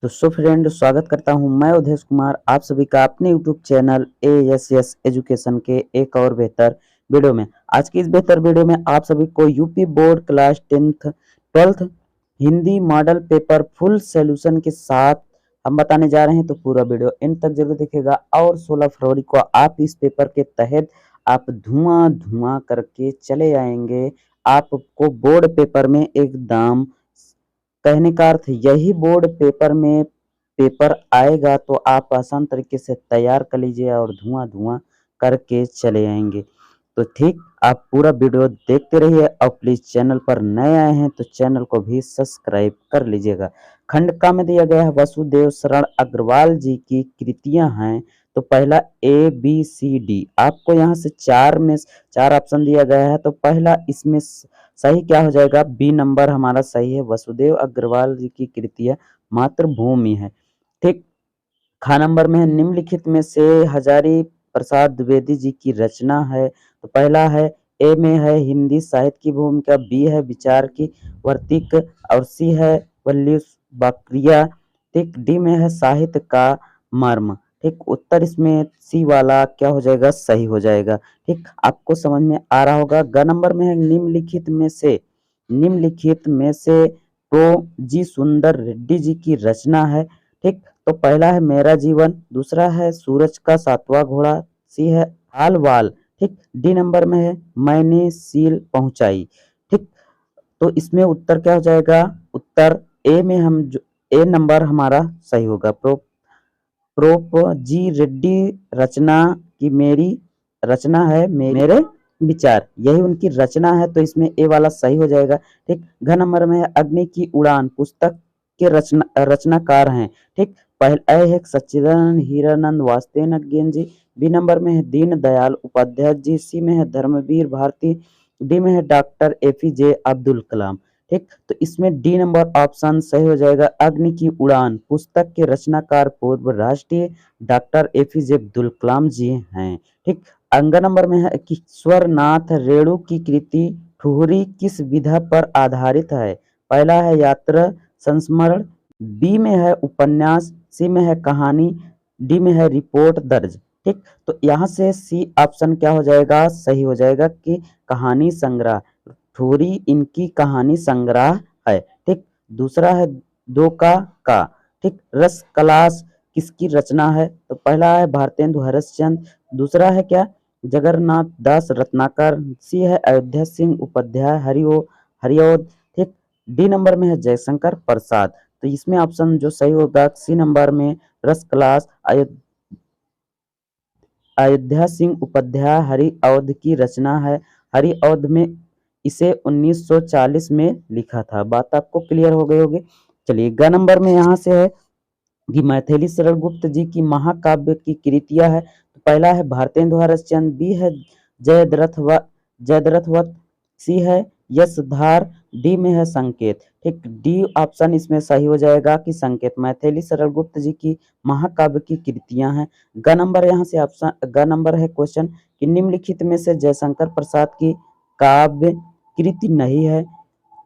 तो so friend स्वागत करता हूं मैं उदेश कुमार आप सभी का अपने यूट्यूब चैनल एएसएस एजुकेशन के एक और बेहतर वीडियो में। आज की इस बेहतर वीडियो में आप सभी को UP board class 10th 12th Hindi model paper full solution के साथ हम बताने जा रहे हैं। तो पूरा वीडियो एंड तक जरूर देखिएगा और 16 फरवरी को आप इस पेपर के तहत आप धुआं धुआं करके चले आएंगे। आपको बोर्ड पेपर में एकदम कहने का अर्थ यही बोर्ड पेपर में पेपर आएगा तो आप आसान तरीके से तैयार कर लीजिए और धुआं धुआं करके चले आएंगे। तो ठीक आप पूरा वीडियो देखते रहिए और प्लीज चैनल पर नए आए हैं तो चैनल को भी सब्सक्राइब कर लीजिएगा। खंड का में दिया गया है वसुदेव शरण अग्रवाल जी की कृतियां हैं। तो पहला ए बी सी डी आपको यहाँ से चार ऑप्शन दिया गया है। तो पहला इसमें सही क्या हो जाएगा? बी नंबर हमारा सही है। वसुदेव अग्रवाल जी की कृतियां मातृभूमि है। ठीक। खा नंबर में है निम्नलिखित में से हजारी प्रसाद द्विवेदी जी की रचना है। तो पहला है ए में है हिंदी साहित्य की भूमिका, बी है विचार की वर्तिक और सी है वल्ली बाक्रिया। ठीक। डी में है साहित्य का मर्म। ठीक। उत्तर इसमें सी वाला क्या हो जाएगा? सही हो जाएगा। ठीक। आपको समझ में आ रहा होगा। ग नंबर में है निम्नलिखित में से प्रो जी सुंदर रेड्डी जी की रचना है। ठीक। तो पहला है मेरा जीवन, दूसरा है सूरज का सातवां घोड़ा, सी है हाल वाल। ठीक। डी नंबर में है मैंने सील पहुंचाई। ठीक। तो इसमें उत्तर क्या हो जाएगा? उत्तर ए में हम जो ए नंबर हमारा सही होगा। प्रोप जी रेड्डी रचना की मेरी रचना है मेरे विचार, यही उनकी रचना है। तो इसमें ए वाला सही हो जाएगा। ठीक। घ नंबर में है अग्नि की उड़ान पुस्तक के रचनाकार हैं। ठीक। पहला है सच्चिदानंद हीरानंद वासुदेव जी। बी नंबर में है दीन दयाल उपाध्याय जी। सी में है धर्मवीर भारती। डी में है डॉक्टर एपीजे अब्दुल कलाम। ठीक। तो इसमें डी नंबर ऑप्शन सही हो जाएगा। अग्नि की उड़ान पुस्तक के रचनाकार पूर्व राष्ट्रीय डॉक्टर एपीजे अब्दुल कलाम जी हैं। ठीक। अंग नंबर में है कि ईश्वरनाथ रेणु की कृति ठुहरी किस विधा पर आधारित है? पहला है यात्रा संस्मरण, बी में है उपन्यास, सी में है कहानी, डी में है रिपोर्ट दर्ज। ठीक। तो यहाँ से सी ऑप्शन क्या हो जाएगा? सही हो जाएगा कि कहानी संग्रह। ठुहरी इनकी कहानी संग्रह है। ठीक। दूसरा है दो का। ठीक। रस कलास किसकी रचना है? तो पहला है भारतेंदु हरिश्चंद्र, दूसरा है क्या? जगन्नाथ दास रत्नाकर, सी है अयोध्या सिंह उपाध्याय हरिओद। ठीक। डी नंबर में है जयशंकर प्रसाद। तो इसमें ऑप्शन जो सही होगा सी नंबर में रस क्लास अयोध्या सिंह उपाध्याय हरिऔध की रचना है। हरिऔध में इसे 1940 में लिखा था। बात आपको क्लियर हो गई होगी। चलिए ग नंबर में यहाँ से है कि मैथिली शरण गुप्त जी की महाकाव्य की कृतियां है। तो पहला है भारतेंदु हरिश्चंद्र, बी है जयद्रथवत, सी है यशधार, डी में है संकेत। ठीक। डी ऑप्शन इसमें सही हो जाएगा कि संकेत मैथिली शरण गुप्त जी की महाकाव्य की कृतियां हैं। ग नंबर यहाँ से ऑप्शन ग नंबर है क्वेश्चन कि निम्नलिखित में से जयशंकर प्रसाद की काव्य कृति नहीं है।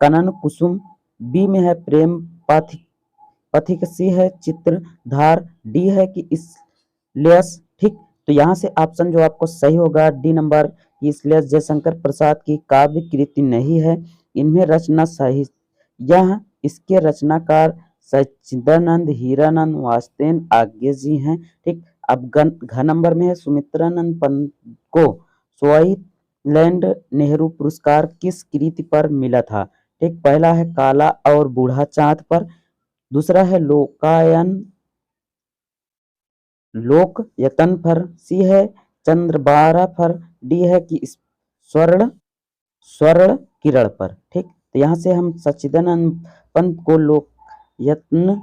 कनन कुसुम, बी में है प्रेम पथिक, सी है चित्रधार, डी है कि इसलियस। ठीक। तो यहाँ से ऑप्शन जो आपको सही होगा डी नंबर इसलियस जयशंकर प्रसाद की काव्य कृति नहीं है। इनमें रचना सही यह इसके रचनाकार सच्चिदानंद हीरानंद वासुदेव आज्ञे जी हैं। ठीक। अब घ नंबर में है सुमित्रानंद पंत को स्वाइलैंड नेहरू पुरस्कार किस कृति पर मिला था? ठीक। पहला है काला और बूढ़ा चांद पर, दूसरा है लोक यतन पर, सी है चंद्रबारा पर, डी है कि स्वर्ण स्वर्ण किरण पर। ठीक। तो यहाँ से हम सच्चिदानंद पंत को लोक यत्न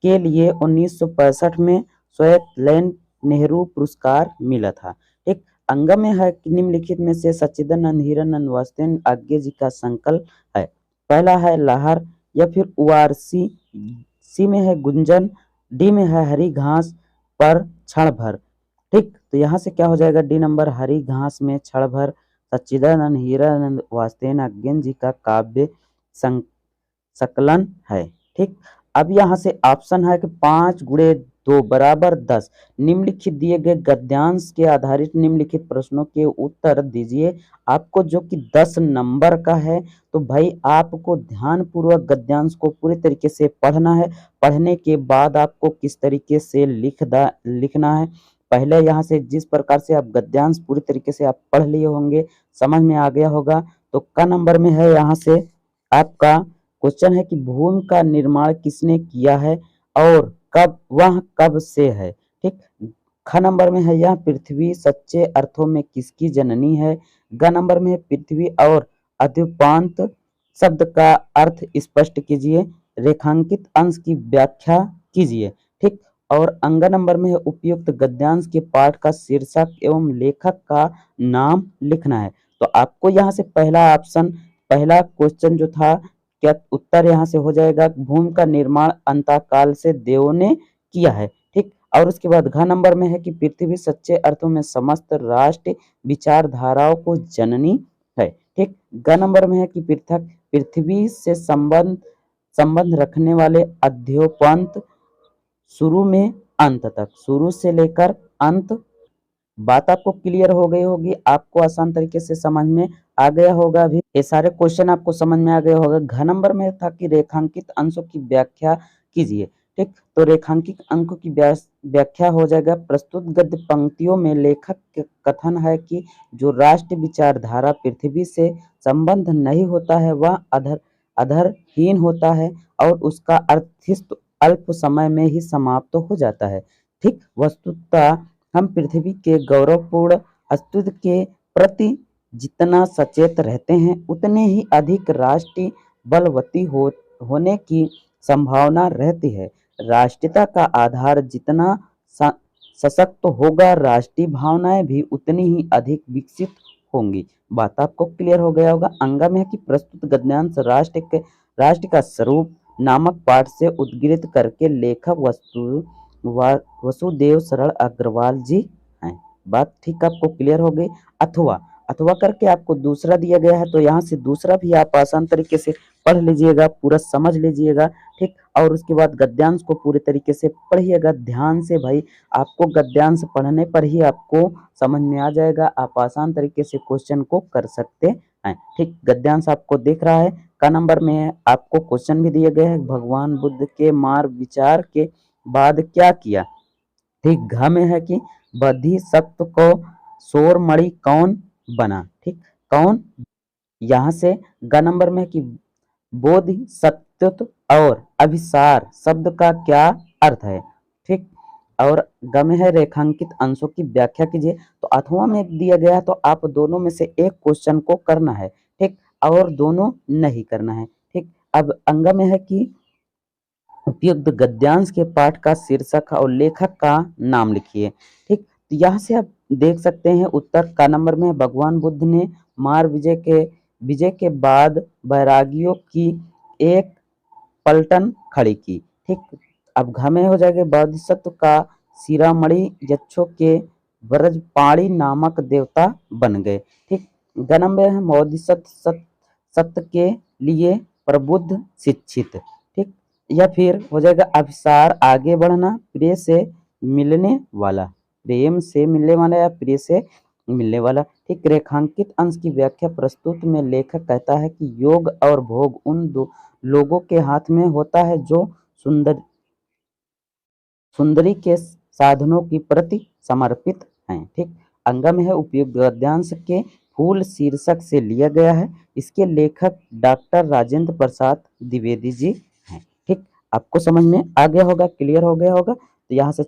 के लिए 1965 में स्वाइलैंड नेहरू पुरस्कार मिला था। ठीक। अंग में है कि निम्नलिखित में से सच्चिदानंद हीरानंद वासुदेव आज्ञे जी का संकल्प है। पहला है लहर या फिर उवारसी, सी में है गुंजन, डी में है हरी घास पर क्षण भर। ठीक। तो यहाँ से क्या हो जाएगा? डी नंबर हरी घास में क्षण भर सच्चिदानंद हीरानंद वासुदेव आज्ञे जी का काव्य संकलन है। ठीक। अब यहाँ से ऑप्शन है कि 5 × 2 = 10। निम्नलिखित दिए गए गद्यांश के आधारित निम्नलिखित प्रश्नों के उत्तर दीजिए। आपको जो कि 10 नंबर का है, तो भाई आपको ध्यानपूर्वक गद्यांश को पूरी तरीके से पढ़ना है। पढ़ने के बाद आपको किस तरीके से लिखना है। पहले यहाँ से जिस प्रकार से आप गद्यांश पूरी तरीके से आप पढ़ लिए होंगे, समझ में आ गया होगा। तो क नंबर में है यहाँ से आपका क्वेश्चन है कि भूमि का निर्माण किसने किया है और कब, वह कब से है। ठीक। ख नंबर में है यह पृथ्वी सच्चे अर्थों में किसकी जननी है। ग नंबर में है पृथ्वी और अद्युपांत शब्द का अर्थ स्पष्ट कीजिए। रेखांकित अंश की व्याख्या कीजिए। ठीक। और अंग नंबर में है उपयुक्त गद्यांश के पाठ का शीर्षक एवं लेखक का नाम लिखना है। तो आपको यहाँ से पहला क्वेश्चन जो था, क्या उत्तर यहाँ से हो जाएगा, भूमि का निर्माण अंतकाल से देवों ने किया है। ठीक। और उसके बाद घ नंबर में है कि पृथ्वी सच्चे अर्थों में समस्त राष्ट्र विचारधाराओं को जननी है। ठीक। ग नंबर में है कि पृथ्वी से संबंध रखने वाले अध्योपंत शुरू में अंत तक, शुरू से लेकर अंत। बात आपको क्लियर हो गई होगी, आपको आसान तरीके से समझ में आ गया होगा। अभी ये सारे क्वेश्चन आपको समझ में आ गया होगा। घ नंबर में था कि रेखांकित अंशों की व्याख्या कीजिए। ठीक। तो रेखांकित अंकों की व्याख्या हो जाएगा, प्रस्तुत गद्य पंक्तियों में लेखक के कथन है कि जो राष्ट्र विचारधारा पृथ्वी से संबंध नहीं होता है वह अधरहीन होता है और उसका अस्तित्व अल्प समय में ही समाप्त हो जाता है। ठीक। वस्तुतः हम पृथ्वी के गौरवपूर्ण अस्तित्व के प्रति जितना सचेत रहते हैं, उतने ही अधिक राष्ट्रीय बलवती होने की संभावना रहती है। राष्ट्रीयता का आधार जितना सशक्त होगा, राष्ट्रीय भावनाएं भी उतनी ही अधिक विकसित होंगी। बात आपको क्लियर हो गया होगा। अंग में है कि प्रस्तुत गद्यांश राष्ट्र का स्वरूप नामक पाठ से उद्धृत करके लेखक वसुदेव शरण अग्रवाल जी हैं। बात ठीक आपको क्लियर हो गई। अथवा करके आपको दूसरा दिया गया है, तो यहाँ से दूसरा भी आप आसान तरीके से पढ़ लीजिएगा, पूरा समझ लीजिएगा। ठीक। और उसके बाद गद्यांश को पूरे तरीके से पढ़िएगा ध्यान से। भाई आपको गद्यांश पढ़ने पर ही आपको समझ में आ जाएगा, आप आसान तरीके से क्वेश्चन को कर सकते हैं। ठीक। गद्यांश आपको दिख रहा है। का नंबर में आपको क्वेश्चन भी दिए गए हैं, भगवान बुद्ध के मार्ग विचार के बाद क्या किया। ठीक। घ में है कि बोधिसत्व को शोरमणि कौन बना। ठीक। कौन, यहाँ से ग नंबर में है कि बोधिसत्व और अभिसार शब्द का क्या अर्थ है। ठीक। और ग में है रेखांकित अंशों की व्याख्या कीजिए। तो अथवा में दिया गया है, तो आप दोनों में से एक क्वेश्चन को करना है। ठीक। और दोनों नहीं करना है। ठीक। अब अंग में है कि उपयुक्त गद्यांश के पाठ का शीर्षक और लेखक का नाम लिखिए। ठीक। तो यहाँ से आप देख सकते हैं उत्तर का नंबर में भगवान बुद्ध ने मार विजय के बाद बैरागियों की एक पलटन खड़ी की। ठीक। अब घ में हो जाएगा बोधिसत्व का शिरोमणि यक्षों के व्रजपाणी नामक देवता बन गए। ठीक। ग नंबर है बोधिसत्व सत्य के लिए प्रबुद्ध शिक्षित। ठीक। या फिर हो जाएगा अभिसार आगे बढ़ना, प्रिय से मिलने वाला, प्रेम से मिलने वाला या प्रिय से मिलने वाला। ठीक। रेखांकित अंश की व्याख्या प्रस्तुत में लेखक कहता है कि योग और भोग उन दो लोगों के हाथ में होता है जो सुंदरी के साधनों की प्रति समर्पित हैं। ठीक। अंग में है उपयुक्त गद्यांश के फूल शीर्षक से लिया गया है। इसके लेखक डॉक्टर राजेंद्र प्रसाद द्विवेदी जी हैं। ठीक। आपको समझ में आ गया होगा, क्लियर हो गया होगा। तो यहाँ से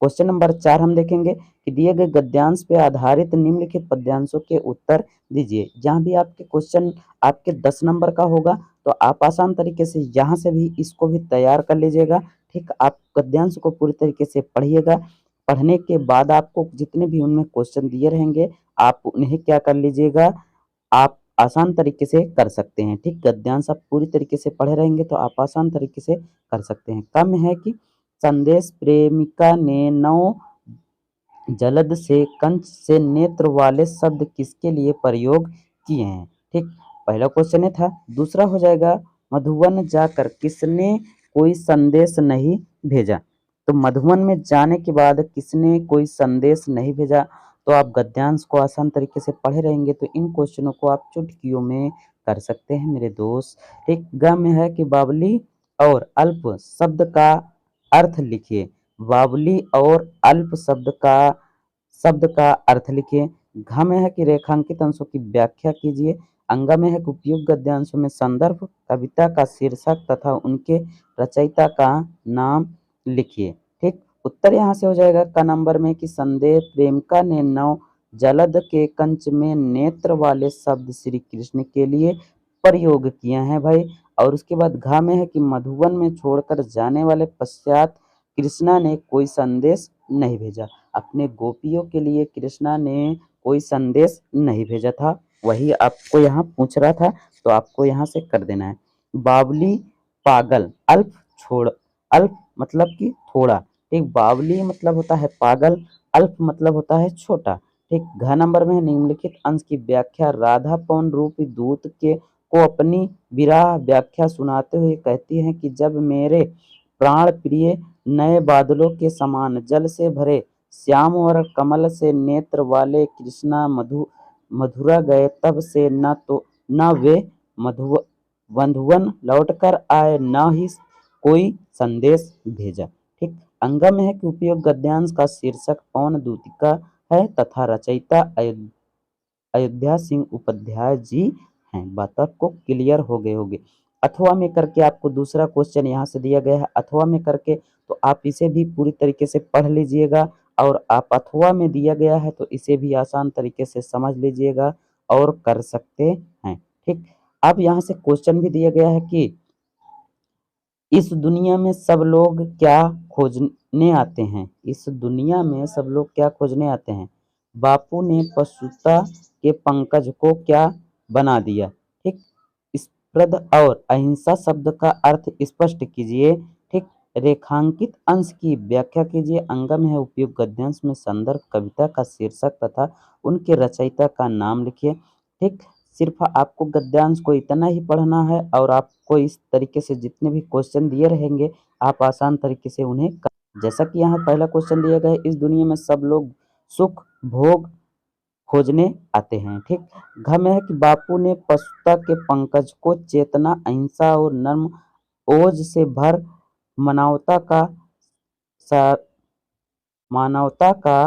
क्वेश्चन नंबर 4 हम देखेंगे कि दिए गए गद्यांश पे आधारित निम्नलिखित पद्यांशों के उत्तर दीजिए। जहाँ भी आपके क्वेश्चन आपके 10 नंबर का होगा, तो आप आसान तरीके से यहाँ से भी इसको भी तैयार कर लीजिएगा। ठीक। आप गद्यांश को पूरी तरीके से पढ़िएगा। पढ़ने के बाद आपको जितने भी उनमें क्वेश्चन दिए रहेंगे, आप उन्हें क्या कर लीजिएगा, आप आसान तरीके से कर सकते हैं। ठीक। गद्यांश आप पूरी तरीके से पढ़े रहेंगे तो आप आसान तरीके से कर सकते हैं। कम है कि संदेश प्रेमिका ने नौ जलद से कंच से नेत्र वाले शब्द किसके लिए प्रयोग किए हैं। ठीक। पहला क्वेश्चन था। दूसरा हो जाएगा मधुवन जाकर किसने कोई संदेश नहीं भेजा। तो मधुबन में जाने के बाद किसने कोई संदेश नहीं भेजा, तो आप गद्यांश को आसान तरीके से पढ़े रहेंगे तो इन क्वेश्चनों को आप चुटकियों में कर सकते हैं मेरे दोस्त। ठीक, ग में है कि बावली और अल्प शब्द का अर्थ लिखिए। बावली और अल्प शब्द का अर्थ लिखिए। घ में है कि रेखांकित अंशों की व्याख्या कीजिए। अंग में है कि उपयुक्त गद्यांशों में संदर्भ, कविता का शीर्षक तथा उनके रचयिता का नाम लिखिए। ठीक, उत्तर यहाँ से हो जाएगा क नंबर में कि संदेह प्रेमिका ने नव जलद के कंच में नेत्र वाले शब्द श्री कृष्ण के लिए प्रयोग किए हैं भाई। और उसके बाद घा में है कि मधुबन में छोड़कर जाने वाले पश्चात कृष्णा ने कोई संदेश नहीं भेजा। अपने गोपियों के लिए कृष्णा ने कोई संदेश नहीं भेजा था, वही आपको यहाँ पूछ रहा था, तो आपको यहाँ से कर देना है। बावली पागल, अल्प छोड़, अल्प मतलब कि थोड़ा। ठीक, बावली मतलब होता है पागल, अल्प मतलब होता है छोटा। ठीक, घ नंबर में है निम्नलिखित अंश की व्याख्या राधा पवन रूपी दूत के को अपनी विरह व्याख्या सुनाते हुए कहती हैं कि जब मेरे प्राण प्रिय नए बादलों के समान जल से भरे श्याम और कमल से नेत्र वाले कृष्णा मथुरा गए, तब से न वे मधुवन लौटकर आए, न ही कोई संदेश भेजा। ठीक, अंग में है कि उपयोग गद्यांश का शीर्षक पवन दूतिका है तथा रचयिता अयोध्या सिंह उपाध्याय जी हैं। बात आपको क्लियर हो गए होगे। अथवा में करके आपको दूसरा क्वेश्चन यहाँ से दिया गया है, अथवा में करके, तो आप इसे भी पूरी तरीके से पढ़ लीजिएगा और आप अथवा में दिया गया है तो इसे भी आसान तरीके से समझ लीजिएगा और कर सकते हैं। ठीक, अब यहाँ से क्वेश्चन भी दिया गया है कि इस दुनिया में सब लोग क्या खोजने आते हैं। इस दुनिया में सब लोग क्या खोजने आते हैं। बापू ने पशुता के पंकज को क्या बना दिया। ठीक, स्प्रद और अहिंसा शब्द का अर्थ स्पष्ट कीजिए। ठीक, रेखांकित अंश की व्याख्या कीजिए। अंगम है उपयुक्त गद्यांश में संदर्भ, कविता का शीर्षक तथा उनके रचयिता का नाम लिखिए। ठीक, सिर्फ आपको गद्यांश को इतना ही पढ़ना है और आपको इस तरीके से जितने भी क्वेश्चन दिए रहेंगे आप आसान तरीके से उन्हें जैसा कि यहाँ पहला क्वेश्चन दिया गया है, इस दुनिया में सब लोग सुख भोग खोजने आते हैं। ठीक, घ में है कि बापू ने पशुता के पंकज को चेतना, अहिंसा और नर्म ओज से भर मानवता का मानवता का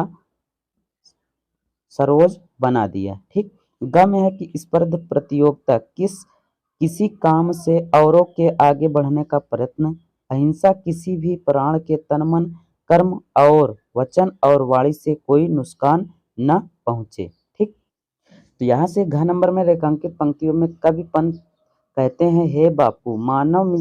सरोज बना दिया। ठीक, ग में है कि स्पर्ध प्रतियोगिता किसी काम से औरों के आगे बढ़ने का प्रयत्न, अहिंसा किसी भी प्राण के तन मन कर्म और वचन और वाणी से कोई नुकसान न पहुंचे। ठीक, तो यहाँ से घ नंबर में रेखांकित पंक्तियों में कवि पंत कहते हैं, हे बापू, मानव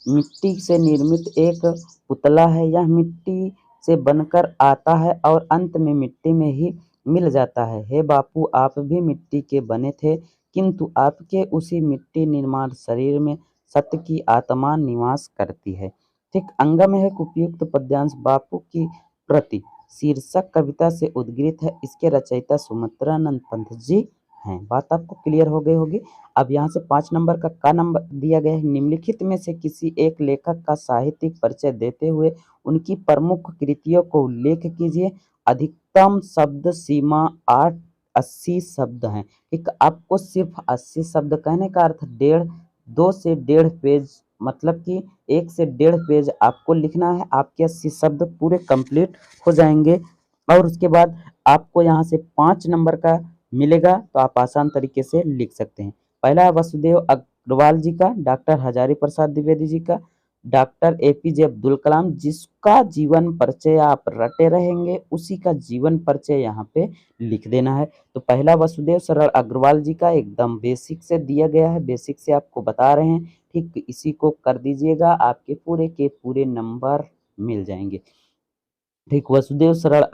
मिट्टी से निर्मित एक पुतला है। यह मिट्टी से बनकर आता है और अंत में मिट्टी में ही मिल जाता है। हे बापू, आप भी मिट्टी के बने थे, किंतु आपके उसी मिट्टी निर्माण शरीर में सत्य की आत्मा निवास करती है। ठीक, अंग में है उपयुक्त पद्यांश बापू की प्रति शीर्षक कविता से उद्गृत है। इसके रचयिता सुमित्रानंद पंत जी हैं। बात आपको क्लियर हो गई होगी। अब यहाँ से 5 नंबर का नंबर दिया गया है, निम्नलिखित में से किसी एक लेखक का साहित्यिक परिचय देते हुए उनकी प्रमुख कृतियों को उल्लेख कीजिए। अधिकतम शब्द सीमा 80 शब्द हैं। एक आपको सिर्फ 80 शब्द कहने का अर्थ 2 से 1.5 पेज, मतलब कि 1 से 1.5 पेज आपको लिखना है। आपके 80 शब्द पूरे कंप्लीट हो जाएंगे और उसके बाद आपको यहाँ से 5 नंबर का मिलेगा तो आप आसान तरीके से लिख सकते हैं। पहला है वसुदेव अग्रवाल जी का, डॉक्टर हजारी प्रसाद द्विवेदी जी का, डॉक्टर एपीजे अब्दुल कलाम, जिसका जीवन परिचय आप रटे रहेंगे उसी का जीवन परिचय यहाँ पे लिख देना है। तो पहला वसुदेव सरल अग्रवाल जी का एकदम बेसिक से दिया गया है, बेसिक से आपको बता रहे हैं। ठीक, इसी को कर दीजिएगा, आपके पूरे के पूरे नंबर मिल जाएंगे। ठीक, वसुदेव सरल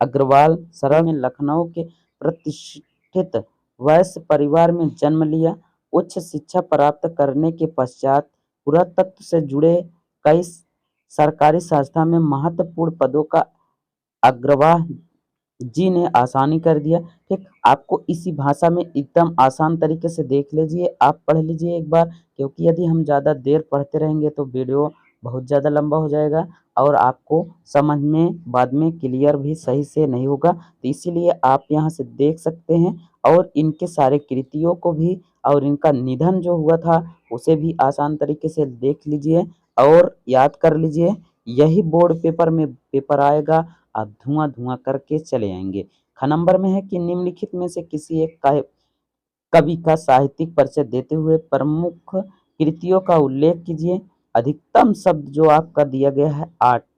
अग्रवाल सरल में लखनऊ के प्रतिष्ठित वैश्य परिवार में जन्म लिया। उच्च शिक्षा प्राप्त करने के पश्चात पुरातत्व से जुड़े कई सरकारी संस्था में महत्वपूर्ण पदों का अग्रवाह जी ने आसानी कर दिया। ठीक, आपको इसी भाषा में एकदम आसान तरीके से देख लीजिए, आप पढ़ लीजिए एक बार, क्योंकि यदि हम ज़्यादा देर पढ़ते रहेंगे तो वीडियो बहुत ज़्यादा लंबा हो जाएगा और आपको समझ में बाद में क्लियर भी सही से नहीं होगा। तो इसीलिए आप यहाँ से देख सकते हैं और इनके सारे कृतियों को भी और इनका निधन जो हुआ था उसे भी आसान तरीके से देख लीजिए और याद कर लीजिए। यही बोर्ड पेपर में पेपर आएगा, आप धुआं-धुआं करके चले आएँगे। ख नंबर में है कि निम्नलिखित में से किसी एक का कवि का साहित्यिक परिचय देते हुए प्रमुख कृतियों का उल्लेख कीजिए। अधिकतम शब्द जो आपका दिया गया है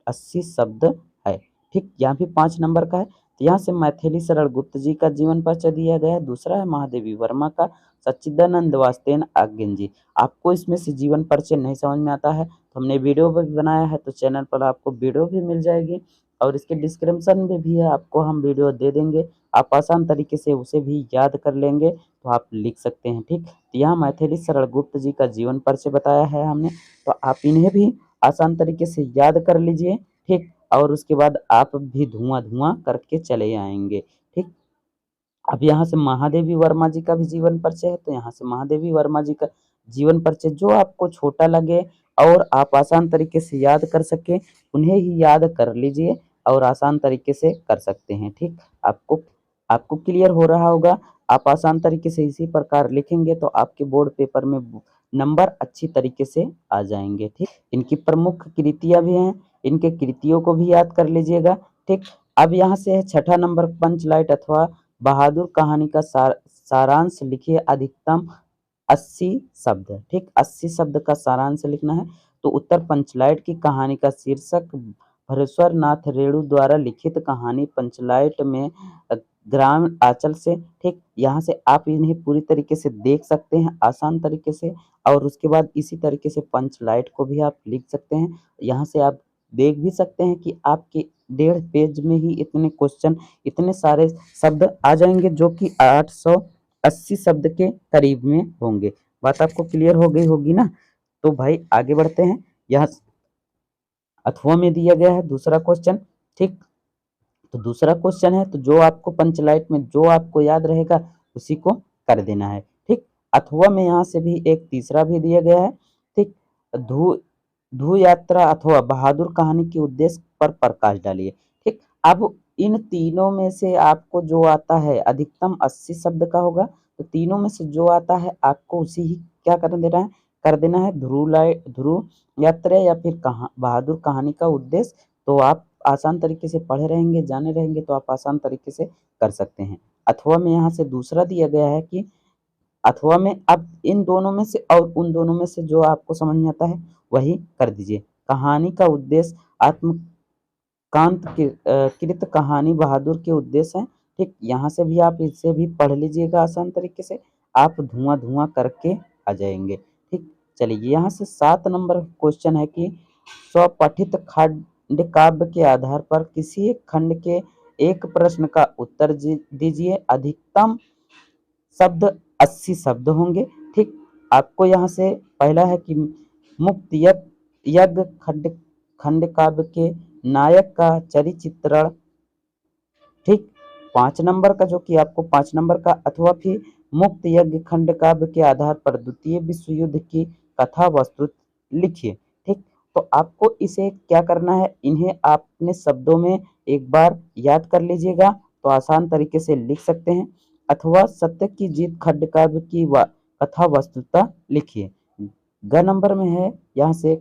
80 शब्द है। ठीक, यहाँ भी 5 नंबर का है। तो यहाँ से मैथिली शरण गुप्त जी का जीवन परिचय दिया गया है। दूसरा है महादेवी वर्मा का सच्चिदानंद वासुदेव आज्ञन जी। आपको इसमें से जीवन परिचय नहीं समझ में आता है तो हमने वीडियो भी बनाया है, तो चैनल पर आपको वीडियो भी मिल जाएगी और इसके डिस्क्रिप्शन में भी है, आपको हम वीडियो दे देंगे। आप आसान तरीके से उसे भी याद कर लेंगे तो आप लिख सकते हैं। ठीक, तो यहाँ मैथिली शरण गुप्त जी का जीवन परिचय बताया है हमने, तो आप इन्हें भी आसान तरीके से याद कर लीजिए। ठीक, और उसके बाद आप भी धुआं-धुआं करके चले आएँगे। ठीक, अब यहाँ से महादेवी वर्मा जी का भी जीवन परिचय है, तो यहाँ से महादेवी वर्मा जी का जीवन परिचय जो आपको छोटा लगे और आप आसान तरीके से याद कर सकें, उन्हें ही याद कर लीजिए और आसान तरीके से कर सकते हैं। ठीक, आपको आपको क्लियर हो रहा होगा। आप आसान तरीके से इसी प्रकार लिखेंगे तो आपके बोर्ड पेपर में नंबर अच्छी तरीके से आ जाएँगे। ठीक, इनकी प्रमुख कृतियाँ भी हैं, इनके कृतियों को भी याद कर लीजिएगा। ठीक, अब यहाँ से है छठा नंबर पंचलाइट अथवा बहादुर कहानी का सारांश लिखिए। अधिकतम 80 शब्द। ठीक, 80 शब्द का सारांश लिखना है। तो उत्तर पंचलाइट की कहानी का शीर्षक भरेश्वर नाथ रेणु द्वारा लिखित कहानी पंचलाइट में ग्राम आंचल से। ठीक, यहाँ से आप इन्हें पूरी तरीके से देख सकते हैं आसान तरीके से और उसके बाद इसी तरीके से पंचलाइट को भी आप लिख सकते हैं। यहाँ से आप देख भी सकते हैं कि आपके 1.5 पेज में ही इतने क्वेश्चन, इतने सारे शब्द आ जाएँगे जो कि 880 शब्द के करीब में होंगे। बात आपको क्लियर हो गई होगी ना? तो भाई आगे बढ़ते हैं। यहाँ अथवा में दिया गया है दूसरा क्वेश्चन। ठीक, तो दूसरा क्वेश्चन है, तो जो आपको पंचलाइट में जो आपको याद रहेगा उसी को कर देना है। ठीक, अथवा में यहाँ से भी एक तीसरा भी दिया गया है। ठीक, धू धू यात्रा अथवा बहादुर कहानी के उद्देश्य पर प्रकाश डालिए। ठीक, अब इन तीनों में से आपको जो आता है अधिकतम 80 शब्द का होगा, तो तीनों में से जो आता है आपको उसी ही क्या कर देना है ध्रुव यात्रा या फिर बहादुर कहानी का उद्देश्य। तो आप आसान तरीके से पढ़े रहेंगे, जाने रहेंगे तो आप आसान तरीके से कर सकते हैं। अथवा में यहाँ से दूसरा दिया गया है कि अथवा में अब इन दोनों में से और उन दोनों में से जो आपको समझ में आता है वही कर दीजिए। कहानी का उद्देश्य आत्मकांत कृत कहानी बहादुर के उद्देश्य है। ठीक, यहाँ से भी आप इसे भी पढ़ लीजिएगा आसान तरीके से, आप धुआं-धुआं करके आ जाएँगे। ठीक, चलिए यहाँ से 7 नंबर क्वेश्चन है कि स्वपठित खंड काव्य के आधार पर किसी एक खंड के एक प्रश्न का उत्तर दीजिए। अधिकतम शब्द 80 शब्द होंगे। ठीक, आपको यहाँ से पहला है कि मुक्त यज्ञ खंड खंड काव्य के नायक का चरित्र। ठीक, 5 नंबर का जो कि आपको 5 नंबर का अथवा फिर मुक्त यज्ञ खंड काव्य के आधार पर द्वितीय विश्व युद्ध की कथा वस्तु लिखिए। ठीक, तो आपको इसे क्या करना है, इन्हें आप अपने शब्दों में एक बार याद कर लीजिएगा तो आसान तरीके से लिख सकते हैं। अथवा सत्य की जीत खंड काव्य की कथा वस्तुता लिखिए। ग नंबर में है यहाँ से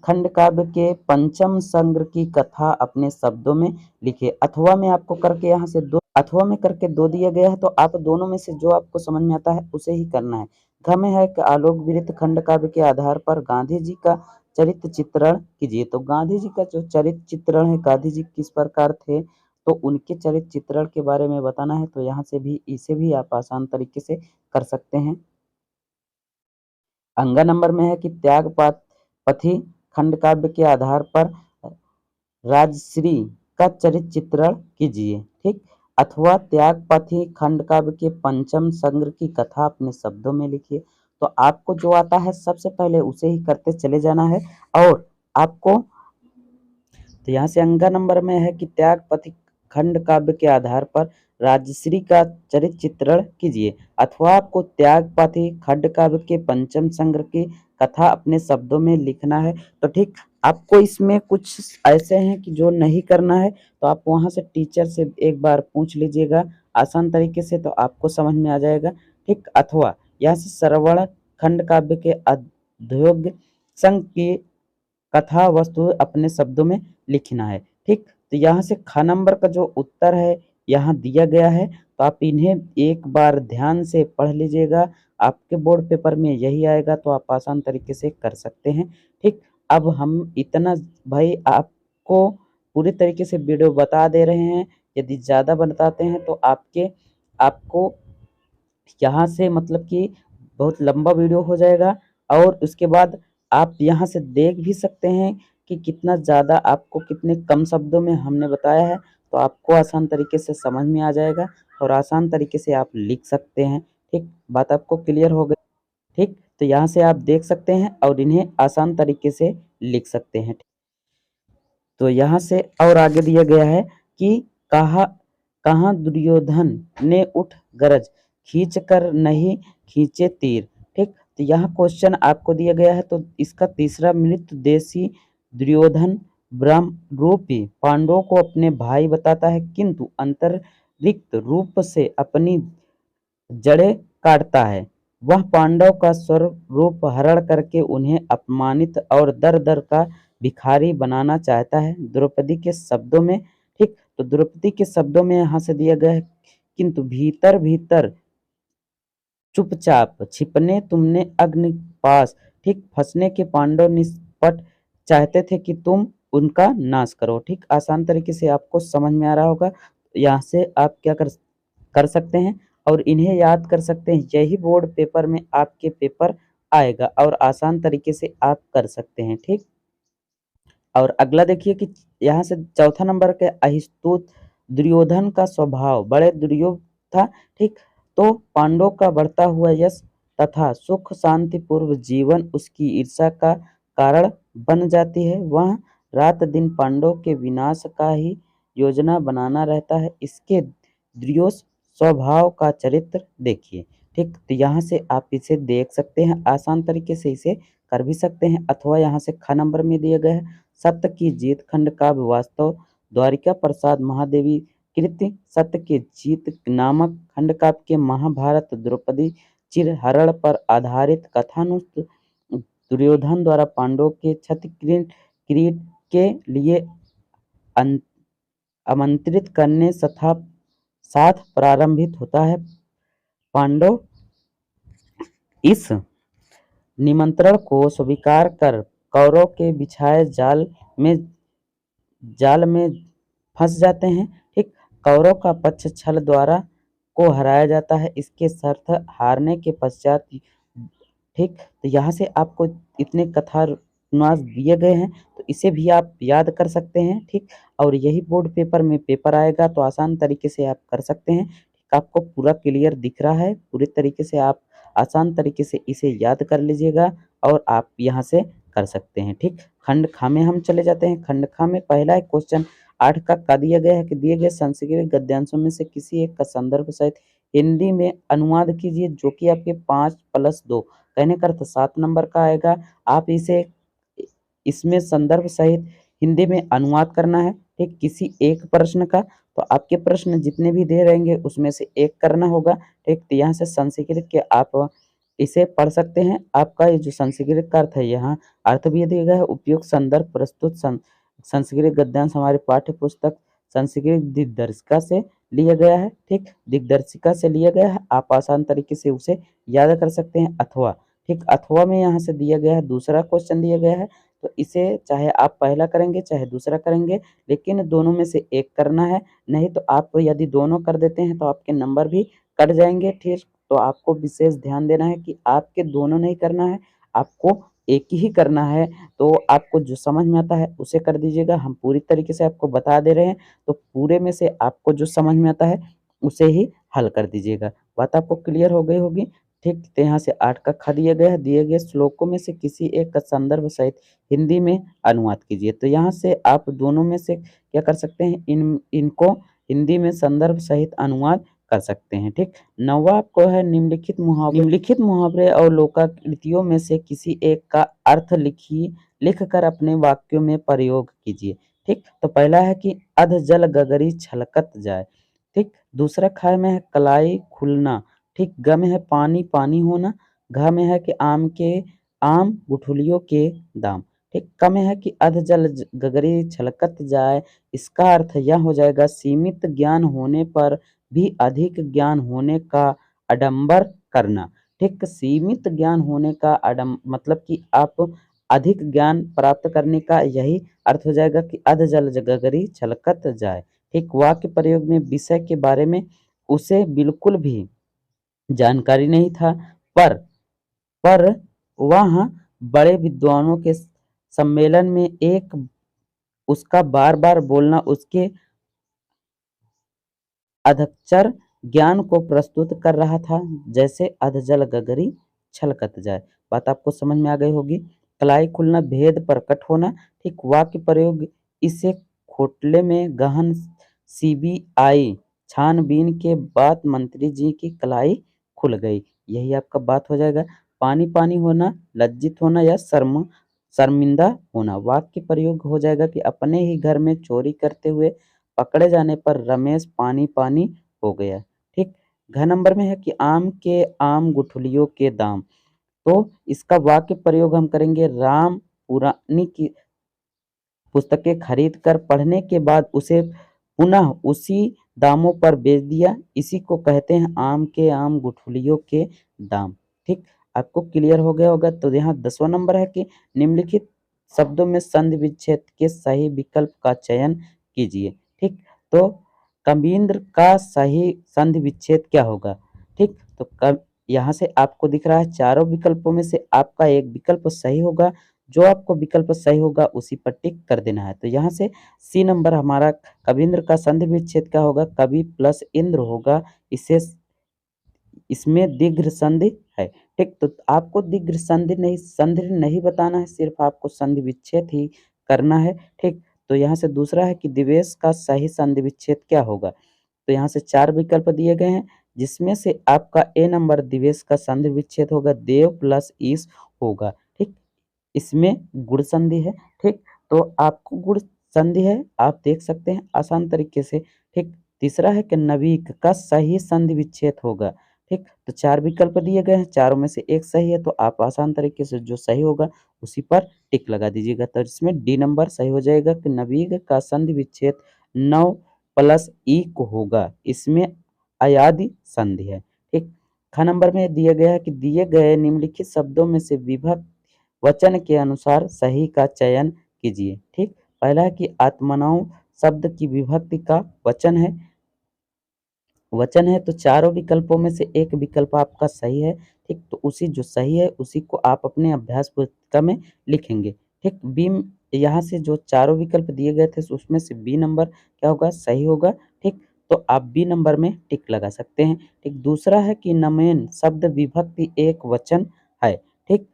खंड काव्य के पंचम संग्र की कथा अपने शब्दों में लिखिए। अथवा में आपको करके यहाँ से दो दिया गया है, तो आप दोनों में से जो आपको समझ में आता है उसे ही करना है। घ में है कि आलोक विरत खंड काव्य के आधार पर गांधी जी का चरित्र चित्रण कीजिए। तो गांधी जी का जो चरित्र चित्रण है, गांधी जी किस प्रकार थे, तो उनके चरित्र चित्रण के बारे में बताना है। तो यहाँ से भी इसे भी आप आसान तरीके से कर सकते हैं। अंगा नंबर में है कि त्याग पथी खंड काव्य के आधार पर राजश्री का चरित्र चित्रण कीजिए। ठीक, अथवा त्यागपथी खंड काव्य के पंचम संग्र की कथा अपने शब्दों में लिखिए। तो आपको जो आता है सबसे पहले उसे ही करते चले जाना है और आपको तो यहाँ से अंगा नंबर में है कि त्यागपथी खंड काव्य के आधार पर राजश्री का चरित्र चित्रण कीजिए। अथवा आपको त्यागपाती खंड काव्य के पंचम संग्रह की कथा अपने शब्दों में लिखना है। तो ठीक आपको इसमें कुछ ऐसे हैं कि जो नहीं करना है, तो आप वहां से टीचर से एक बार पूछ लीजिएगा आसान तरीके से, तो आपको समझ में आ जाएगा। ठीक, अथवा यहाँ से श्रवण खंड काव्य के अध्योग संघ की कथा वस्तु अपने शब्दों में लिखना है। ठीक, तो यहाँ से ख नंबर का जो उत्तर है यहाँ दिया गया है, तो आप इन्हें एक बार ध्यान से पढ़ लीजिएगा। आपके बोर्ड पेपर में यही आएगा, तो आप आसान तरीके से कर सकते हैं। ठीक, अब हम इतना भाई आपको पूरी तरीके से वीडियो बता दे रहे हैं। यदि ज़्यादा बताते हैं तो आपको यहाँ से मतलब कि बहुत लंबा वीडियो हो जाएगा, और उसके बाद आप यहाँ से देख भी सकते हैं कि कितना ज़्यादा आपको कितने कम शब्दों में हमने बताया है, तो आपको आसान तरीके से समझ में आ जाएगा और आसान तरीके से आप लिख सकते हैं। ठीक, बात आपको क्लियर हो गई? ठीक, तो यहाँ से आप देख सकते हैं और इन्हें आसान तरीके से लिख सकते हैं। तो यहाँ से और आगे दिया गया है कि कहा कहाँ दुर्योधन ने उठ गरज, खींच कर नहीं खींचे तीर। ठीक, तो यहाँ क्वेश्चन आपको दिया गया है, तो इसका तीसरा मृत देशी दुर्योधन ब्रह्म रूपी पांडवों को अपने भाई बताता है, किंतु अंतरिक्त रूप से अपनी जड़ें काटता है। वह पांडव का स्वरूप हरण करके उन्हें अपमानित और दर-दर का भिखारी बनाना चाहता है। द्रौपदी के शब्दों में, ठीक, तो द्रौपदी के शब्दों में यहाँ से दिया गया है, किंतु भीतर-भीतर चुपचाप छिपने तुमने अग्नि पास, ठीक, फंसने के पांडव निष्पट चाहते थे कि तुम उनका नाश करो। ठीक, आसान तरीके से आपको समझ में आ रहा होगा। यहाँ से आप क्या कर कर सकते हैं और इन्हें याद कर सकते हैं। यही बोर्ड पेपर में आपके पेपर आएगा और आसान तरीके से आप कर सकते हैं। ठीक, और अगला देखिए कि यहाँ से चौथा नंबर के अहिस्तुत दुर्योधन का स्वभाव बड़े दुर्योग था। ठीक, तो पांडवों का बढ़ता हुआ यश तथा सुख शांति पूर्व जीवन उसकी ईर्ष्या का कारण बन जाती है। वह रात दिन पांडवों के विनाश का ही योजना बनाना रहता है। इसके दुर्योष स्वभाव का चरित्र देखिए। ठीक, तो यहाँ से आप इसे देख सकते हैं, आसान तरीके से इसे कर भी सकते हैं। अथवा यहाँ से ख नंबर में दिया गया है, सत्य की जीत खंड काव्य वास्तव द्वारिका प्रसाद महादेवी कृति सत्य की जीत नामक खंड काव्य के महाभारत द्रौपदी चिरहरण पर आधारित कथानुसार दुर्योधन द्वारा पांडवों के क्षति किरीट के लिए आमंत्रित करने तथा साथ प्रारंभित होता है। पांडव इस निमंत्रण को स्वीकार कर कौरव के बिछाए जाल में फंस जाते हैं। ठीक, कौरव का पक्ष छल द्वारा को हराया जाता है। इसके शर्त हारने के पश्चात, ठीक, तो यहाँ से आपको इतने कथानुसार दिए गए हैं, तो इसे भी आप याद कर सकते हैं। ठीक, और यही बोर्ड पेपर में पेपर आएगा, तो आसान तरीके से आप कर सकते हैं। ठीक, आपको पूरा क्लियर दिख रहा है, पूरे तरीके से आप आसान तरीके से इसे याद कर लीजिएगा और आप यहाँ से कर सकते हैं। ठीक, खंड खा में हम चले जाते हैं। खंड खा में पहला एक क्वेश्चन 8 का दिया गया है कि दिए गए संस्कृत गद्यांशों में से किसी एक का संदर्भ सहित हिंदी में अनुवाद कीजिए, जो कि आपके 5+2 कहने का अर्थ 7 नंबर का आएगा। आप इसे इसमें संदर्भ सहित हिंदी में अनुवाद करना है। ठीक, किसी एक प्रश्न का, तो आपके प्रश्न जितने भी दे रहेंगे उसमें से एक करना होगा। ठीक, तो यहाँ से संस्कृत के आप इसे पढ़ सकते हैं। आपका ये जो संस्कृत का अर्थ है, यहाँ अर्थ भी दिया गया है। उपयुक्त संदर्भ प्रस्तुत संस्कृत गद्यांश हमारे पाठ्य पुस्तक संस्कृत दिग्दर्शिका से लिया गया है। ठीक, दिग्दर्शिका से लिया गया है। आप आसान तरीके से उसे याद कर सकते हैं। अथवा, ठीक, अथवा में यहाँ से दिया गया है, दूसरा क्वेश्चन दिया गया है, तो इसे चाहे आप पहला करेंगे चाहे दूसरा करेंगे, लेकिन दोनों में से एक करना है। नहीं तो आप यदि दोनों कर देते हैं तो आपके नंबर भी कट जाएंगे। ठीक, तो आपको विशेष ध्यान देना है कि आपके दोनों नहीं करना है, आपको एक ही करना है। तो आपको जो समझ में आता है उसे कर दीजिएगा। हम पूरी तरीके से आपको बता दे रहे हैं, तो पूरे में से आपको जो समझ में आता है उसे ही हल कर दीजिएगा। बात आपको क्लियर हो गई होगी। ठीक, तो यहाँ से 8 का ख दिया गया है, दिए गए श्लोकों में से किसी एक का संदर्भ सहित हिंदी में अनुवाद कीजिए। तो यहाँ से आप दोनों में से क्या कर सकते हैं, इनको हिंदी में संदर्भ सहित अनुवाद कर सकते हैं। ठीक, नौवा आपको है निम्नलिखित मुहावरे और लोकाकृतियों में से किसी एक का अर्थ लिखकर अपने वाक्यों में प्रयोग कीजिए। ठीक, तो पहला है कि अध जल गगरी छलकत जाए। ठीक, दूसरा खाए में है कलाई खुलना। ठीक, ग में है पानी पानी होना। घ में है कि आम गुठलियों के दाम। ठीक, क में है कि अध जल गगरी छलकत जाए। इसका अर्थ यह हो जाएगा सीमित ज्ञान होने पर भी अधिक ज्ञान होने का आडंबर करना। ठीक, सीमित ज्ञान होने का मतलब कि आप अधिक ज्ञान प्राप्त करने का यही अर्थ हो जाएगा कि अध जल गगरी छलकत जाए। ठीक, वाक्य प्रयोग में विषय के बारे में उसे बिल्कुल भी जानकारी नहीं था, पर वह बड़े विद्वानों के सम्मेलन में एक उसका बार बार बोलना उसके अधच्चर ज्ञान को प्रस्तुत कर रहा था, जैसे अधजल गगरी छलकत जाए। बात आपको समझ में आ गई होगी। कलाई खुलना, भेद प्रकट होना। ठीक, वाक्य प्रयोग इसे खोटले में गहन सीबीआई छानबीन के बाद मंत्री जी की कलाई खुल गई। यही आपका बात हो जाएगा। पानी पानी होना, लज्जित होना या शर्मिंदा होना। वाक्य प्रयोग हो जाएगा कि अपने ही घर में चोरी करते हुए पकड़े जाने पर रमेश पानी पानी हो गया। ठीक, घ नंबर में है कि आम के आम गुठलियों के दाम। तो इसका वाक्य प्रयोग हम करेंगे राम पुरानी की पुस्तकें खरीद कर पढ़ने के बाद उसे पुनः उसी दामों पर बेच दिया, इसी को कहते हैं आम के आम गुठलियों के दाम। ठीक, आपको क्लियर हो गया होगा। तो यहाँ 10वां नंबर है कि निम्नलिखित शब्दों में संधि विच्छेद के सही विकल्प का चयन कीजिए। ठीक, तो कबींद्र का सही संधि विच्छेद क्या होगा? ठीक, तो कब यहाँ से आपको दिख रहा है चारों विकल्पों में से आपका एक विकल्प सही होगा। जो आपको विकल्प सही होगा उसी पर टिक कर देना है। तो यहाँ से सी नंबर हमारा कबींद्र का संधि विच्छेद क्या होगा? कवि प्लस इंद्र होगा। इसे इसमें दीर्घ संधि है। ठीक, तो आपको दीर्घ संधि नहीं बताना है, सिर्फ आपको संधि विच्छेद ही करना है। ठीक, तो यहाँ से दूसरा है कि दिवेश का सही संधि विच्छेद क्या होगा? तो यहाँ से 4 विकल्प दिए गए हैं, जिसमें से आपका ए नंबर दिवेश का संधि विच्छेद होगा, देव प्लस ईश होगा। ठीक, इसमें गुण संधि है। ठीक, तो आपको गुण संधि है, आप देख सकते हैं आसान तरीके से। ठीक, तीसरा है कि नवीक का सही संधि विच्छेद होगा। ठीक, तो 4 विकल्प दिए गए हैं, चारों में से एक सही है, तो आप आसान तरीके से जो सही होगा उसी पर टिक लगा दीजिएगा। तो इसमें डी नंबर सही हो जाएगा कि नवीक का संधि विच्छेद 9 प्लस ई को होगा, इसमें अयादि संधि है। ठीक, ख नंबर में दिया गया है कि दिए गए निम्नलिखित शब्दों में से विभक्त वचन के अनुसार सही का चयन कीजिए। ठीक, पहला है कि आत्मनौ शब्द की विभक्ति का वचन है, तो चारों विकल्पों में से एक विकल्प आपका सही है। ठीक, तो उसी जो सही है उसी को आप अपने अभ्यास पुस्तिका में लिखेंगे। ठीक, बी यहाँ से जो चारों विकल्प दिए गए थे उसमें से बी नंबर क्या होगा? सही होगा। ठीक, तो आप बी नंबर में टिक लगा सकते हैं। ठीक, दूसरा है कि नमेन शब्द विभक्ति एक वचन है। ठीक,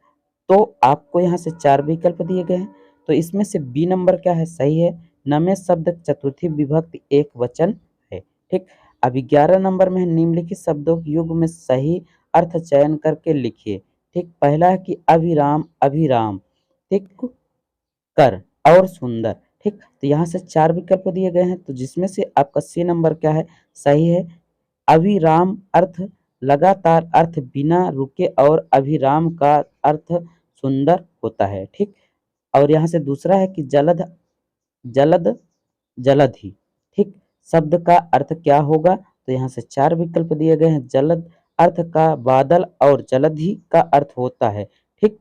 तो आपको यहाँ से 4 विकल्प दिए गए हैं, तो इसमें से बी नंबर क्या है? सही है। नमें शब्द चतुर्थी विभक्ति एक वचन है। ठीक, अब 11 नंबर में है निम्नलिखित शब्दों के युग में सही अर्थ चयन करके लिखिए। ठीक, पहला है कि अभिराम अभिराम। ठीक, कर और सुंदर। ठीक, तो यहाँ से 4 विकल्प दिए गए हैं, तो जिसमें से आपका सी नंबर क्या है? सही है। अविराम अर्थ लगातार अर्थ बिना रुके और अभिराम का अर्थ सुंदर होता है। ठीक, और यहाँ से दूसरा है कि जलद जलद जलद ही। ठीक, शब्द का अर्थ क्या होगा? तो यहाँ से 4 विकल्प दिए गए हैं। जलद अर्थ का बादल और जलद ही का अर्थ होता है। ठीक,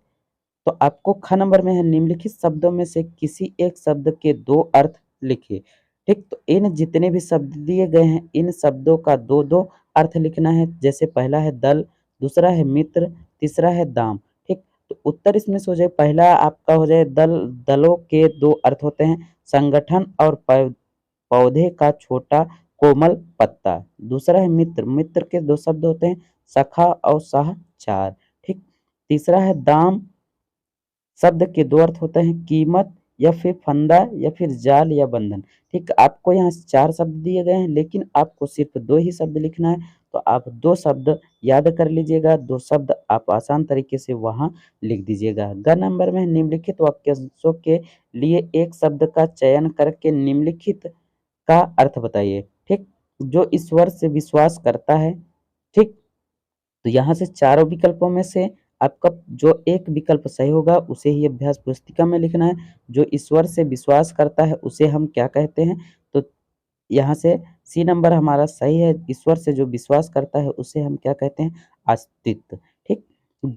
तो आपको ख नंबर में है निम्नलिखित शब्दों में से किसी एक शब्द के 2 अर्थ लिखिए। ठीक, तो इन जितने भी शब्द दिए गए हैं इन शब्दों का 2-2 अर्थ लिखना है। जैसे पहला है दल, दूसरा है मित्र, तीसरा है दाम। ठीक, तो उत्तर इसमें से हो जाए पहला आपका हो जाए दलों के 2 अर्थ होते हैं, संगठन और पौधे का छोटा कोमल पत्ता। दूसरा है मित्र, मित्र के 2 शब्द होते हैं, सखा और साहचार। ठीक, तीसरा है दाम, शब्द के 2 अर्थ होते हैं, कीमत या फिर फंदा या फिर जाल या बंधन। ठीक, आपको यहाँ 4 शब्द दिए गए हैं, लेकिन आपको सिर्फ 2 ही शब्द लिखना है, तो आप 2 शब्द याद कर लीजिएगा, 2 शब्द आप आसान तरीके से वहाँ लिख दीजिएगा। ग नंबर में निम्नलिखित वाक्यांशों के लिए एक शब्द का चयन करके निम्नलिखित का अर्थ बताइए। ठीक, जो ईश्वर से विश्वास करता है। ठीक, तो यहाँ से चारों विकल्पों में से आपका जो एक विकल्प सही होगा उसे ही अभ्यास पुस्तिका में लिखना है। जो ईश्वर से विश्वास करता है उसे हम क्या कहते हैं? तो यहाँ से सी नंबर हमारा सही है। ईश्वर से जो विश्वास करता है उसे हम क्या कहते हैं? अस्तित्व। ठीक,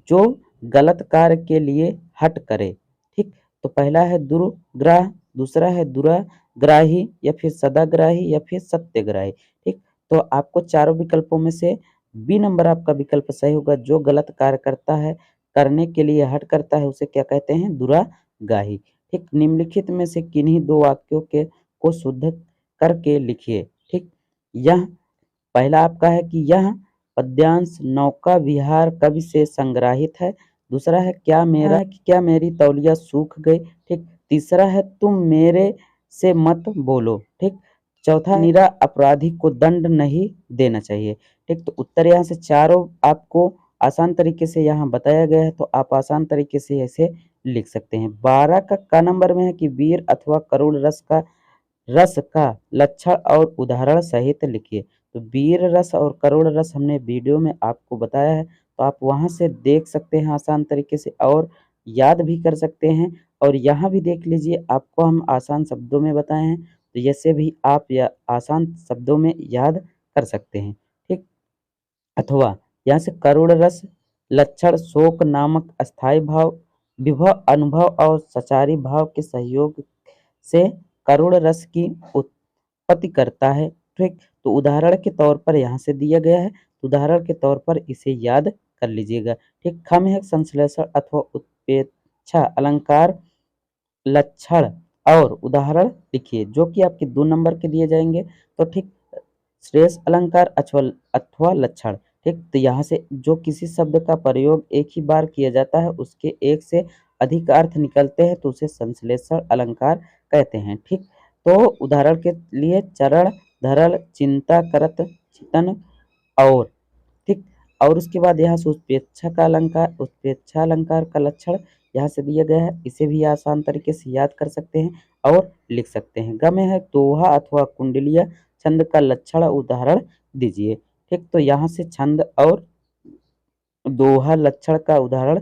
जो गलत कार्य के लिए हठ करे। ठीक, तो पहला है दुर्ग्राह, दूसरा है दुराग्राही या फिर सदाग्राही या फिर सत्याग्राही। ठीक, तो आपको चारों विकल्पों में से बी नंबर आपका विकल्प सही होगा। जो गलत कार्य करता है, करने के लिए हठ करता है उसे क्या कहते हैं? दुराग्राही। ठीक, निम्नलिखित में से किन्हीं 2 वाक्यों के को शुद्ध करके लिखिए। ठीक, यह पहला आपका है कि यह पद्यांश नौका विहार कवि से संग्रहित है। दूसरा है क्या मेरी तौलिया सूख गई। ठीक, तीसरा है तुम मेरे से मत बोलो। ठीक, चौथा निरा अपराधी को दंड नहीं देना चाहिए। ठीक, तो उत्तर यहाँ से चारों आपको आसान तरीके से यहाँ बताया गया है, तो आप आसान तरीके से ऐसे लिख सकते हैं। 12 का क नंबर में है कि वीर अथवा करुण रस का लक्षण और उदाहरण सहित लिखिए। तो वीर रस और करुण रस हमने वीडियो में आपको बताया है, तो आप वहां से देख सकते हैं आसान तरीके से और याद भी कर सकते हैं। और यहाँ भी देख लीजिए, आपको हम आसान शब्दों में बताए हैं, तो जैसे भी आप या आसान शब्दों में याद कर सकते हैं। ठीक, अथवा यहाँ से करुण रस लक्षण शोक नामक अस्थाई भाव, विभव अनुभव और सचारी भाव के सहयोग से करुण रस की उत्पत्ति करता है। ठीक, तो उदाहरण के तौर पर यहाँ से दिया गया है, उदाहरण के तौर पर इसे याद कर लीजिएगा। ठीक, खम है संश्लेषण अथवा उत्प्रेक्षा अलंकार लक्षण और उदाहरण लिखिए, जो कि आपके 2 नंबर के दिए जाएंगे। तो ठीक, श्रेष्ठ अलंकार अथवा अथवा लक्षण। ठीक, तो यहाँ से जो किसी शब्द का प्रयोग एक ही बार किया जाता है, उसके एक से अधिक अर्थ निकलते हैं, तो उसे संश्लेषण अलंकार कहते हैं। ठीक, तो उदाहरण के लिए चरण धरल चिंता करत चितन और। ठीक, और उसके बाद यहाँ से उत्प्रेक्षा अलंकार का लक्षण यहाँ से दिया गया है, इसे भी आसान तरीके से याद कर सकते हैं और लिख सकते हैं। ग में है दोहा अथवा कुंडलीय छंद का लक्षण उदाहरण दीजिए। ठीक, तो यहाँ से छंद और दोहा लक्षण का उदाहरण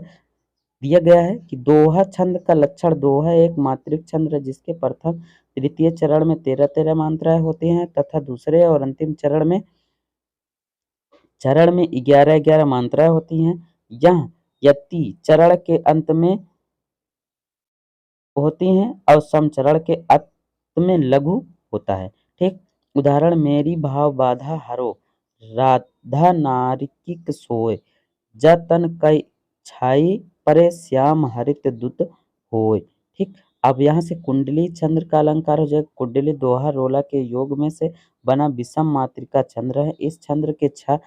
दिया गया है कि दोहा छंद का लक्षण, दोहा एक मात्रिक छंद है जिसके प्रथम तृतीय चरण में 13-13 मात्राएं होती हैं तथा दूसरे और अंतिम चरण में 11-11 मात्राएं होती हैं। यह यति चरण के अंत में होती हैं और समचरण के अंत में लघु होता है। ठीक, उदाहरण मेरी भाव बाधा हरो राधा नारिकिक सोय जतन कई छाई परे श्याम हरित दुत होय। ठीक, अब यहाँ से कुंडली चंद्र का अलंकार हो जाएगा। कुंडली दोहा रोला के योग में से बना विषम मात्रिका चंद्र है। इस चंद्र के 6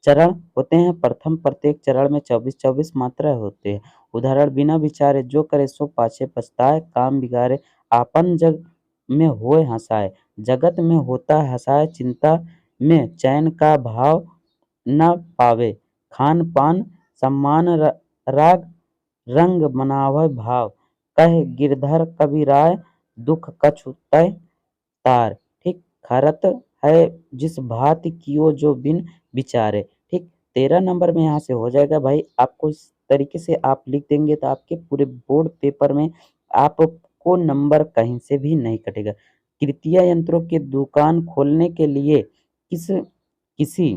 चरण होते हैं। प्रथम प्रत्येक चरण में 24-24 मात्राएं होते हैं। उदाहरण बिना विचारे जो करे सो पाछे पछताए, काम बिगाड़े आपन जग में होए हंसाए, जगत में होता हंसाए, चिंता में चैन का भाव न पावे, खान पान सम्मान राग रंग मनावह भाव, कह गिरधर कबीराय दुख कछु तय तार। ठीक, खरत है जिस भांति कियो जो बिन विचारे। ठीक, 13 नंबर में यहाँ से हो जाएगा भाई। आपको इस तरीके से आप लिख देंगे तो आपके पूरे बोर्ड पेपर में आपको नंबर कहीं से भी नहीं कटेगा। तृतीय यंत्रों की दुकान खोलने के लिए किसी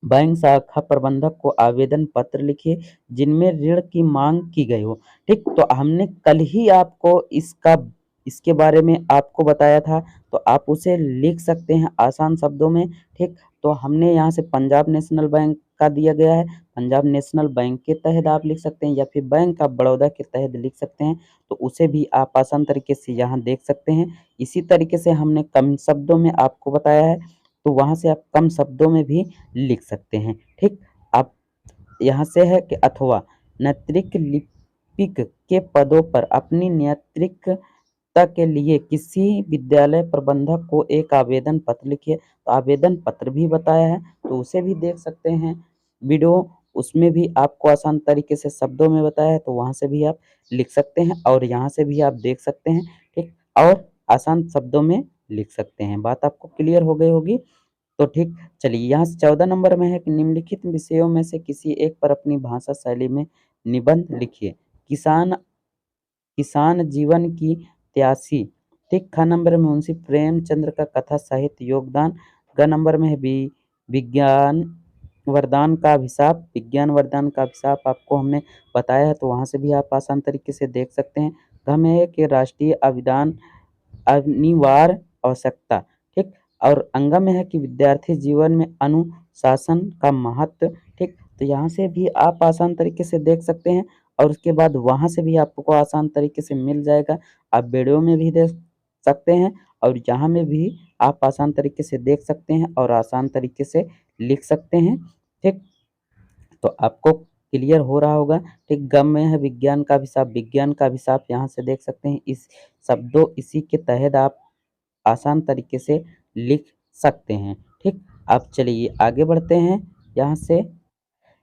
बैंक शाखा प्रबंधक को आवेदन पत्र लिखिए जिनमें ऋण की मांग की गई हो। ठीक, तो हमने कल ही आपको इसके बारे में आपको बताया था, तो आप उसे लिख सकते हैं आसान शब्दों में। ठीक, तो हमने यहाँ से पंजाब नेशनल बैंक का दिया गया है, पंजाब नेशनल बैंक के तहत आप लिख सकते हैं या फिर बैंक ऑफ बड़ौदा के तहत लिख सकते हैं, तो उसे भी आप आसान तरीके से यहाँ देख सकते हैं। इसी तरीके से हमने कम शब्दों में आपको बताया है, तो वहाँ से आप कम शब्दों में भी लिख सकते हैं। ठीक, आप यहाँ से है कि अथवा नैतिक लिपिक के पदों पर अपनी नैतिक के लिए किसी विद्यालय प्रबंधक को एक आवेदन पत्र लिखिए। तो आवेदन पत्र भी बताया है, तो उसे भी देख सकते हैं वीडियो। उसमें भी आपको आसान तरीके से शब्दों में बताया है, तो वहाँ से भी आप लिख सकते हैं और यहाँ से भी आप देख सकते हैं, ठीक? और आसान शब्दों में लिख सकते हैं। बात आपको क्लियर हो गई होगी। तो ठीक, चलिए यहाँ से 14 नंबर में है कि निम्नलिखित विषयों में से किसी एक पर अपनी भाषा शैली में निबंध लिखिए। किसान किसान जीवन की त्यासी, ठीक। ख नंबर में मुंशी प्रेमचंद्र का कथा साहित्य योगदान। ग नंबर में है विज्ञान वरदान का अभिशाप। विज्ञान वरदान का अभिशाप आपको हमने बताया है, तो वहाँ से भी आप आसान तरीके से देख सकते हैं। घ में है कि राष्ट्रीय अभिधान अनिवार्य आवश्यकता, ठीक। और अंग में है कि विद्यार्थी जीवन में अनुशासन का महत्व, ठीक। तो यहाँ से भी आप आसान तरीके से देख सकते हैं और उसके बाद वहाँ से भी आपको आसान तरीके से मिल जाएगा। आप वीडियो में भी देख सकते हैं और यहाँ में भी आप आसान तरीके से देख सकते हैं और आसान तरीके से लिख सकते हैं, ठीक। तो आपको क्लियर हो रहा होगा, ठीक। गम में है विज्ञान का अभिशाप। विज्ञान का अभिशाप यहाँ से देख सकते हैं। इस शब्दों इसी के तहत आप आसान तरीके से लिख सकते हैं, ठीक। अब चलिए आगे बढ़ते हैं यहाँ से।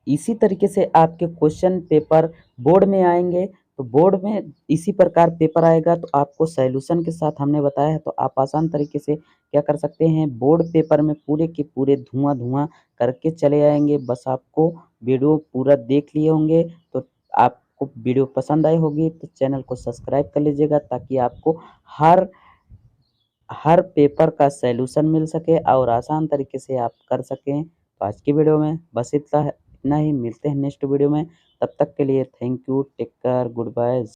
इसी तरीके से आपके क्वेश्चन पेपर बोर्ड में आएँगे, तो बोर्ड में इसी प्रकार पेपर आएगा, तो आपको सॉल्यूशन के साथ हमने बताया है, तो आप आसान तरीके से क्या कर सकते हैं, बोर्ड पेपर में पूरे के पूरे धुआँ-धुआँ करके चले आएँगे। बस आपको वीडियो पूरा देख लिए होंगे, तो आपको वीडियो पसंद आई होगी, तो चैनल को सब्सक्राइब कर लीजिएगा ताकि आपको हर हर पेपर का सॉल्यूशन मिल सके और आसान तरीके से आप कर सकें। तो आज की वीडियो में बस इतना ही। मिलते हैं नेक्स्ट वीडियो में। तब तक के लिए thank you, take care, good bye.